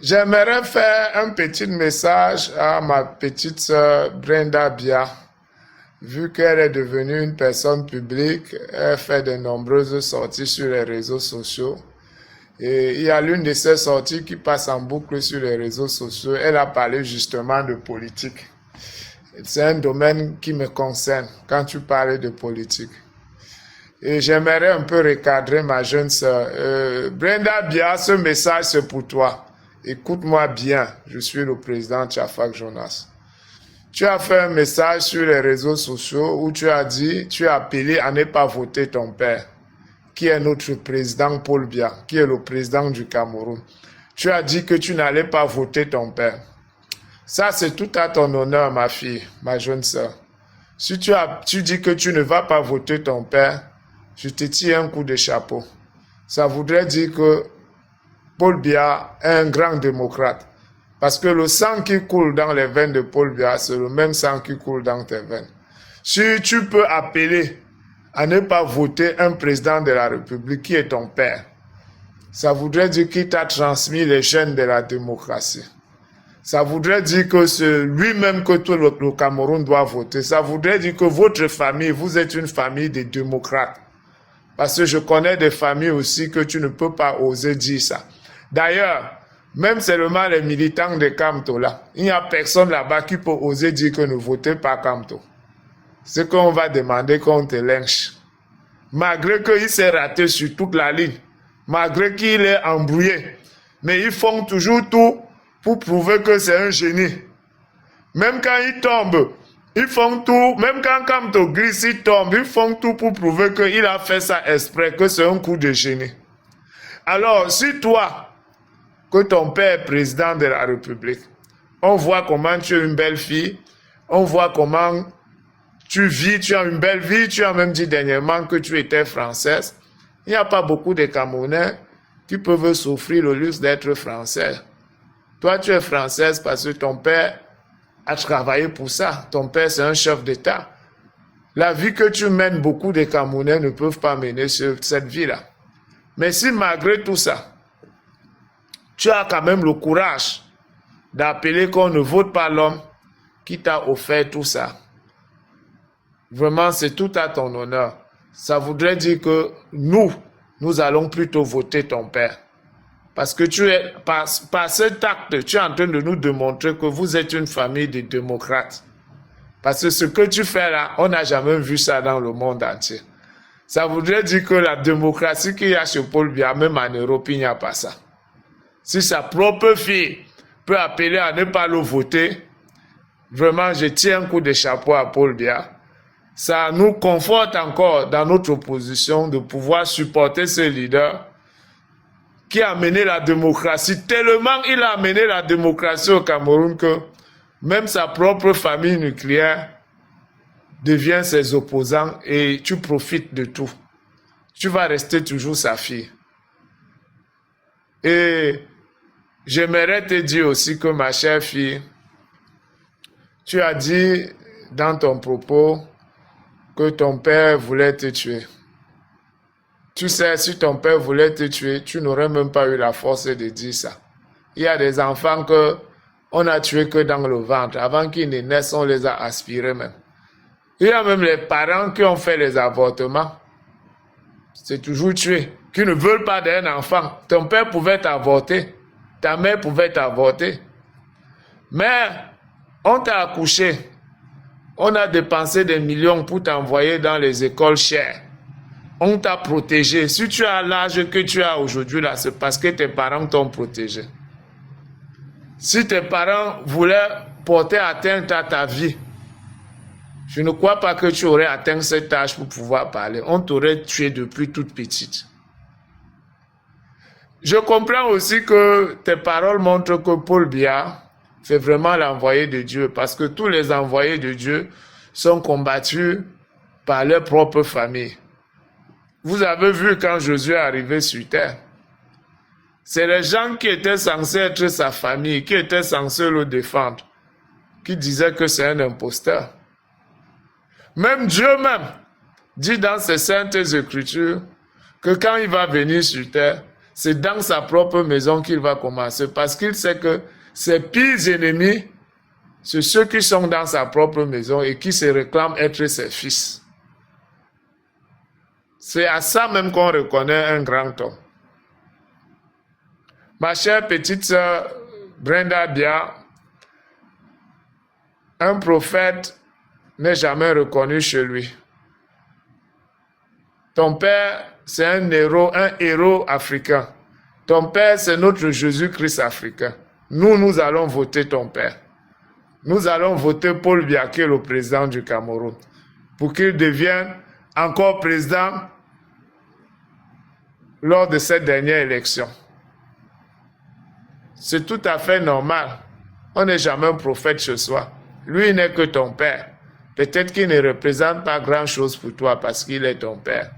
J'aimerais faire un petit message à ma petite sœur Brenda Bia. Vu qu'elle est devenue une personne publique, elle fait de nombreuses sorties sur les réseaux sociaux. Et il y a l'une de ces sorties qui passe en boucle sur les réseaux sociaux. Elle a parlé justement de politique. C'est un domaine qui me concerne quand tu parles de politique. Et j'aimerais un peu recadrer ma jeune sœur. Brenda Bia, ce message c'est pour toi. Écoute-moi bien, je suis le président Tchafak Jonas. Tu as fait un message sur les réseaux sociaux où tu as dit, tu as appelé à ne pas voter ton père, qui est notre président Paul Biya, qui est le président du Cameroun. Tu as dit que tu n'allais pas voter ton père. Ça, c'est tout à ton honneur, ma fille, ma jeune sœur. Si tu dis que tu ne vas pas voter ton père, je te tire un coup de chapeau. Ça voudrait dire que Paul Biya est un grand démocrate. Parce que le sang qui coule dans les veines de Paul Biya, c'est le même sang qui coule dans tes veines. Si tu peux appeler à ne pas voter un président de la République qui est ton père, ça voudrait dire qu'il t'a transmis les gènes de la démocratie. Ça voudrait dire que c'est lui-même que tout le Cameroun doit voter. Ça voudrait dire que votre famille, vous êtes une famille de démocrates. Parce que je connais des familles aussi que tu ne peux pas oser dire ça. D'ailleurs, même seulement les militants de Kamto là, il n'y a personne là-bas qui peut oser dire que ne votez pas Kamto. C'est qu'on va demander qu'on te lynche. Malgré qu'il s'est raté sur toute la ligne, malgré qu'il est embrouillé, mais ils font toujours tout pour prouver que c'est un génie. Même quand il tombe, ils font tout, même quand Kamto glisse, il tombe, ils font tout pour prouver qu'il a fait ça exprès, que c'est un coup de génie. Alors, si toi, que ton père est président de la République, on voit comment tu es une belle fille, on voit comment tu vis, tu as une belle vie, tu as même dit dernièrement que tu étais française. Il n'y a pas beaucoup de Camerounais qui peuvent s'offrir le luxe d'être français. Toi, tu es française parce que ton père a travaillé pour ça. Ton père, c'est un chef d'État. La vie que tu mènes, beaucoup de Camerounais ne peuvent pas mener cette vie-là. Mais si malgré tout ça, tu as quand même le courage d'appeler qu'on ne vote pas l'homme qui t'a offert tout ça. Vraiment, c'est tout à ton honneur. Ça voudrait dire que nous allons plutôt voter ton père. Parce que par cet acte, tu es en train de nous démontrer que vous êtes une famille de démocrates. Parce que ce que tu fais là, on n'a jamais vu ça dans le monde entier. Ça voudrait dire que la démocratie qu'il y a chez Paul Biya, même en Europe, il n'y a pas ça. Si sa propre fille peut appeler à ne pas le voter, vraiment, je tiens un coup de chapeau à Paul Biya. Ça nous conforte encore dans notre position de pouvoir supporter ce leader qui a amené la démocratie. Tellement il a amené la démocratie au Cameroun que même sa propre famille nucléaire devient ses opposants et tu profites de tout. Tu vas rester toujours sa fille. Et j'aimerais te dire aussi que ma chère fille, tu as dit dans ton propos que ton père voulait te tuer. Tu sais, si ton père voulait te tuer, tu n'aurais même pas eu la force de dire ça. Il y a des enfants que on a tués que dans le ventre. Avant qu'ils ne naissent, on les a aspirés même. Il y a même les parents qui ont fait les avortements. C'est toujours tué. Qui ne veulent pas d'un enfant. Ton père pouvait t'avorter. Ta mère pouvait t'avorter. Mais on t'a accouché. On a dépensé des millions pour t'envoyer dans les écoles chères. On t'a protégé. Si tu as l'âge que tu as aujourd'hui là, c'est parce que tes parents t'ont protégé. Si tes parents voulaient porter atteinte à ta vie, je ne crois pas que tu aurais atteint cet âge pour pouvoir parler. On t'aurait tué depuis toute petite. Je comprends aussi que tes paroles montrent que Paul Biya c'est vraiment l'envoyé de Dieu, parce que tous les envoyés de Dieu sont combattus par leur propre famille. Vous avez vu quand Jésus est arrivé sur terre, c'est les gens qui étaient censés être sa famille, qui étaient censés le défendre, qui disaient que c'est un imposteur. Même Dieu même dit dans ses saintes écritures que quand il va venir sur terre, c'est dans sa propre maison qu'il va commencer parce qu'il sait que ses pires ennemis, c'est ceux qui sont dans sa propre maison et qui se réclament être ses fils. C'est à ça même qu'on reconnaît un grand homme. Ma chère petite sœur Brenda Bia, un prophète n'est jamais reconnu chez lui. Ton père, c'est un héros africain. Ton père, c'est notre Jésus-Christ africain. Nous allons voter ton père. Nous allons voter Paul Biya, qui est le président du Cameroun, pour qu'il devienne encore président lors de cette dernière élection. C'est tout à fait normal. On n'est jamais un prophète chez soi. Lui n'est que ton père. Peut-être qu'il ne représente pas grand-chose pour toi parce qu'il est ton père.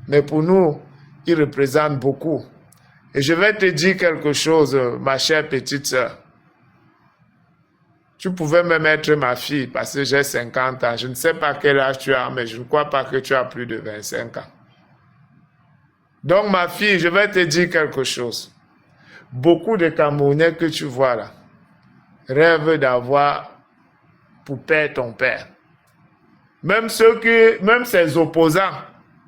Mais pour nous, il représente beaucoup. Et je vais te dire quelque chose, ma chère petite sœur. Tu pouvais même être ma fille parce que j'ai 50 ans. Je ne sais pas quel âge tu as, mais je ne crois pas que tu as plus de 25 ans. Donc ma fille, je vais te dire quelque chose. Beaucoup de Camerounais que tu vois là rêvent d'avoir pour père ton père. Même ses opposants,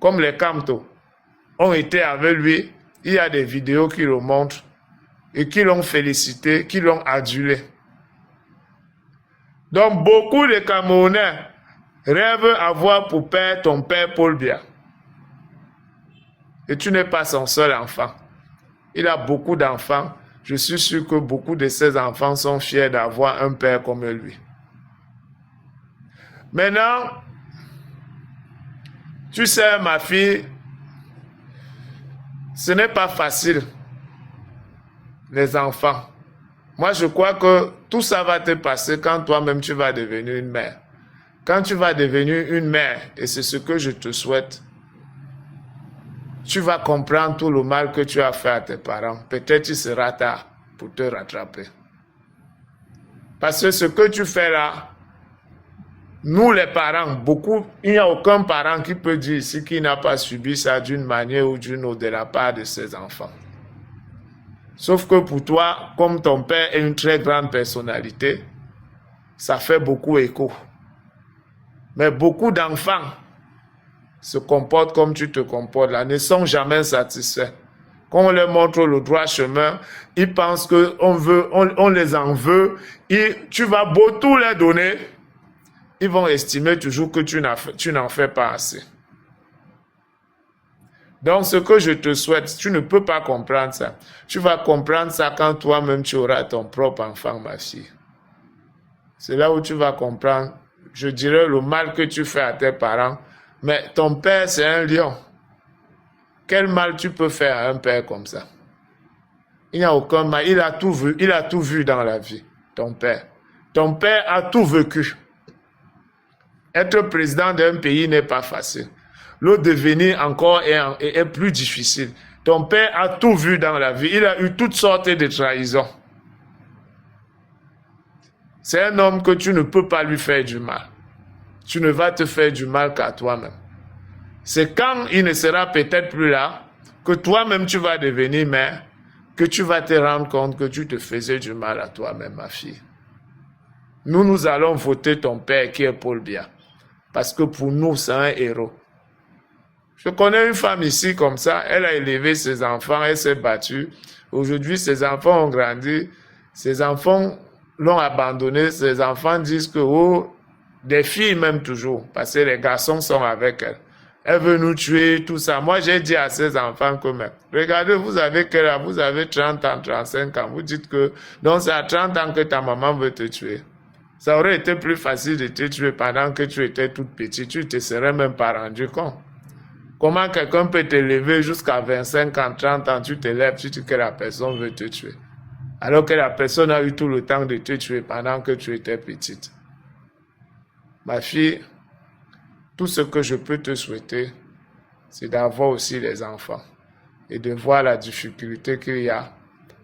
comme les Kamto, ont été avec lui. Il y a des vidéos qui le montrent et qui l'ont félicité, qui l'ont adulé. Donc beaucoup de Camerounais rêvent avoir pour père ton père Paul Biya. Et tu n'es pas son seul enfant. Il a beaucoup d'enfants. Je suis sûr que beaucoup de ses enfants sont fiers d'avoir un père comme lui. Maintenant, tu sais, ma fille, ce n'est pas facile, les enfants. Moi, je crois que tout ça va te passer quand toi-même tu vas devenir une mère. Quand tu vas devenir une mère, et c'est ce que je te souhaite, tu vas comprendre tout le mal que tu as fait à tes parents. Peut-être il sera tard pour te rattraper. Parce que ce que tu fais là, nous les parents, il n'y a aucun parent qui peut dire ici qu'il n'a pas subi ça d'une manière ou d'une autre de la part de ses enfants. Sauf que pour toi, comme ton père est une très grande personnalité, ça fait beaucoup écho. Mais beaucoup d'enfants se comportent comme tu te comportes là, ne sont jamais satisfaits. Quand on leur montre le droit chemin, ils pensent qu'on les en veut, et tu vas beau tout leur donner, ils vont estimer toujours que tu n'en fais pas assez. Donc, ce que je te souhaite, tu ne peux pas comprendre ça. Tu vas comprendre ça quand toi-même tu auras ton propre enfant, ma fille. C'est là où tu vas comprendre, je dirais, le mal que tu fais à tes parents. Mais ton père, c'est un lion. Quel mal tu peux faire à un père comme ça? Il n'y a aucun mal. Il a tout vu dans la vie, ton père. Ton père a tout vécu. Être président d'un pays n'est pas facile. Le devenir encore est plus difficile. Ton père a tout vu dans la vie. Il a eu toutes sortes de trahisons. C'est un homme que tu ne peux pas lui faire du mal. Tu ne vas te faire du mal qu'à toi-même. C'est quand il ne sera peut-être plus là, que toi-même tu vas devenir mère, que tu vas te rendre compte que tu te faisais du mal à toi-même, ma fille. Nous allons voter ton père qui est Paul Biya. Parce que pour nous, c'est un héros. Je connais une femme ici comme ça, elle a élevé ses enfants, elle s'est battue. Aujourd'hui, ses enfants ont grandi, ses enfants l'ont abandonné, ses enfants disent que, des filles même toujours, parce que les garçons sont avec elle. Elle veut nous tuer, tout ça. Moi, j'ai dit à ses enfants que même, regardez, vous avez quel âge? Vous avez 30 ans, 35 ans. Vous dites que, donc c'est à 30 ans que ta maman veut te tuer. Ça aurait été plus facile de te tuer pendant que tu étais toute petite. Tu ne te serais même pas rendu compte. Comment quelqu'un peut te lever jusqu'à 25 ans, 30 ans, tu te lèves, tu dis que la personne veut te tuer. Alors que la personne a eu tout le temps de te tuer pendant que tu étais petite. Ma fille, tout ce que je peux te souhaiter, c'est d'avoir aussi les enfants et de voir la difficulté qu'il y a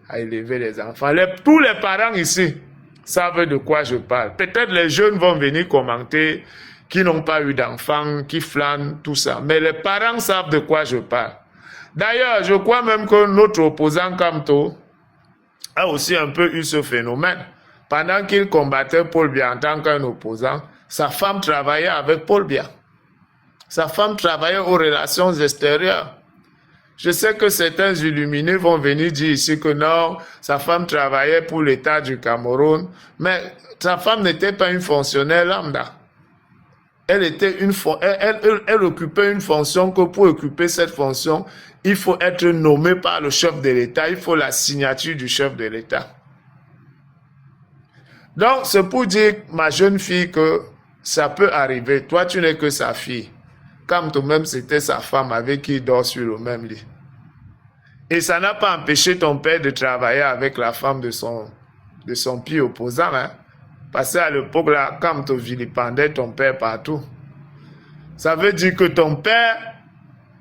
à élever les enfants. Tous les parents ici savent de quoi je parle. Peut-être les jeunes vont venir commenter qui n'ont pas eu d'enfants, qui flânent, tout ça. Mais les parents savent de quoi je parle. D'ailleurs, je crois même que notre opposant Kamto a aussi un peu eu ce phénomène. Pendant qu'il combattait Paul Biya en tant qu'un opposant, sa femme travaillait avec Paul Biya. Sa femme travaillait aux relations extérieures. Je sais que certains illuminés vont venir dire ici que non, sa femme travaillait pour l'État du Cameroun, mais sa femme n'était pas une fonctionnaire lambda. Elle occupait une fonction que pour occuper cette fonction, il faut être nommé par le chef de l'État, il faut la signature du chef de l'État. Donc, c'est pour dire, ma jeune fille, que ça peut arriver. Toi, tu n'es que sa fille. Comme toi-même, c'était sa femme avec qui il dort sur le même lit. Et ça n'a pas empêché ton père de travailler avec la femme de son pied opposant. Hein? Parce qu'à l'époque, là, quand tu vilipendais ton père partout, ça veut dire que ton père,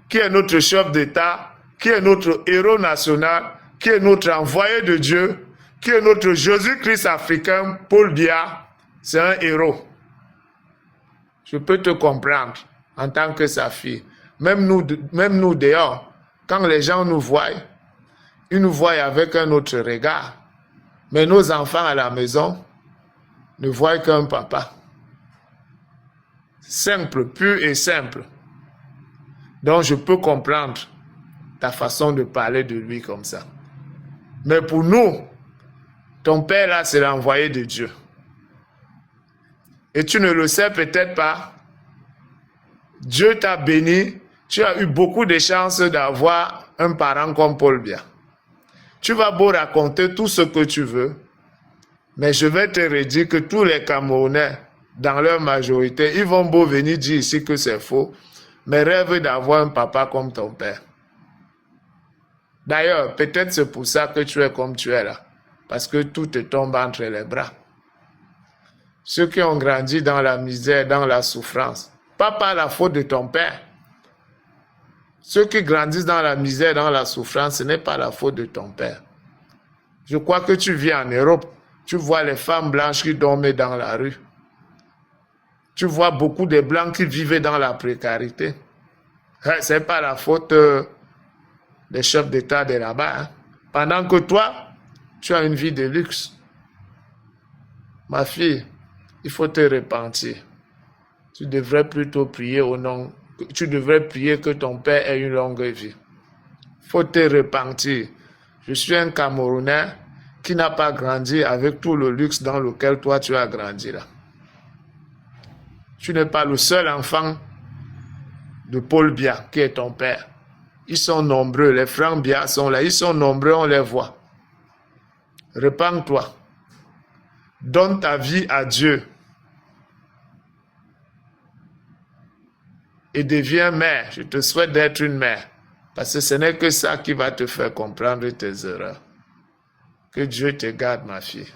qui est notre chef d'État, qui est notre héros national, qui est notre envoyé de Dieu, qui est notre Jésus-Christ africain, Paul Biya, c'est un héros. Je peux te comprendre en tant que sa fille. Même nous dehors, quand les gens nous voient, ils nous voient avec un autre regard. Mais nos enfants à la maison ne voient qu'un papa. Simple, pur et simple. Donc je peux comprendre ta façon de parler de lui comme ça. Mais pour nous, ton père là, c'est l'envoyé de Dieu. Et tu ne le sais peut-être pas. Dieu t'a béni. Tu as eu beaucoup de chances d'avoir un parent comme Paul Biya. Tu vas beau raconter tout ce que tu veux, mais je vais te redire que tous les Camerounais, dans leur majorité, ils vont beau venir dire ici que c'est faux, mais rêvent d'avoir un papa comme ton père. D'ailleurs, peut-être c'est pour ça que tu es comme tu es là, parce que tout te tombe entre les bras. Ceux qui ont grandi dans la misère, dans la souffrance, pas par la faute de ton père. Ceux qui grandissent dans la misère, dans la souffrance, ce n'est pas la faute de ton père. Je crois que tu vis en Europe, tu vois les femmes blanches qui dormaient dans la rue. Tu vois beaucoup de blancs qui vivaient dans la précarité. Ce n'est pas la faute des chefs d'État de là-bas. Hein. Pendant que toi, tu as une vie de luxe. Ma fille, il faut te repentir. Tu devrais plutôt prier au nom. Tu devrais prier que ton père ait une longue vie. Il faut te repentir. Je suis un Camerounais qui n'a pas grandi avec tout le luxe dans lequel toi tu as grandi là. Tu n'es pas le seul enfant de Paul Biya qui est ton père. Ils sont nombreux, les frères Biya sont là, ils sont nombreux, on les voit. Repends-toi. Donne ta vie à Dieu. Et deviens mère. Je te souhaite d'être une mère. Parce que ce n'est que ça qui va te faire comprendre tes erreurs. Que Dieu te garde, ma fille.